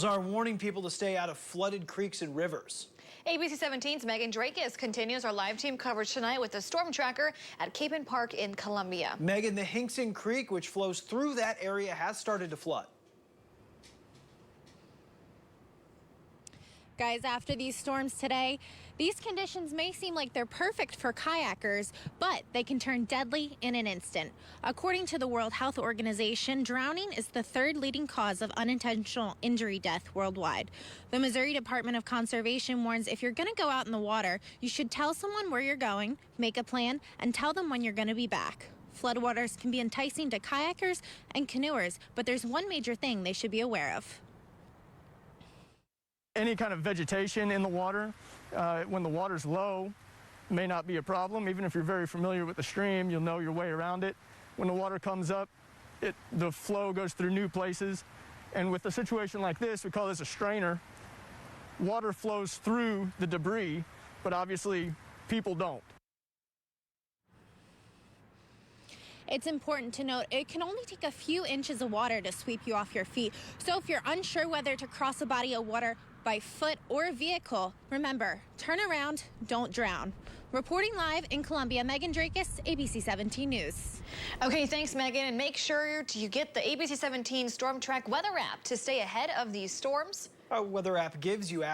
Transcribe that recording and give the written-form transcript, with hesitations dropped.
Are warning people to stay out of flooded creeks and rivers. ABC 17's Megan Drakis continues our live team coverage tonight with the storm tracker at Capon Park in Columbia. Megan, the Hinkson Creek, which flows through that area, has started to flood. Guys, after these storms today, these conditions may seem like they're perfect for kayakers, but they can turn deadly in an instant. According to the World Health Organization, drowning is the third leading cause of unintentional injury death worldwide. The Missouri Department of Conservation warns if you're going to go out in the water, you should tell someone where you're going, make a plan, and tell them when you're going to be back. Floodwaters can be enticing to kayakers and canoers, but there's one major thing they should be aware of. Any kind of vegetation in the water, when the water's low, may not be a problem. Even if you're very familiar with the stream, you'll know your way around it. When the water comes up, the flow goes through new places. And with a situation like this, we call this a strainer. Water flows through the debris, but obviously people don't. It's important to note it can only take a few inches of water to sweep you off your feet. So if you're unsure whether to cross a body of water by foot or vehicle, remember, turn around, don't drown. Reporting live in Columbia, Megan Drakis, ABC 17 News. Okay, thanks, Megan. And make sure you get the ABC 17 Storm Track weather app to stay ahead of these storms. Our weather app gives you access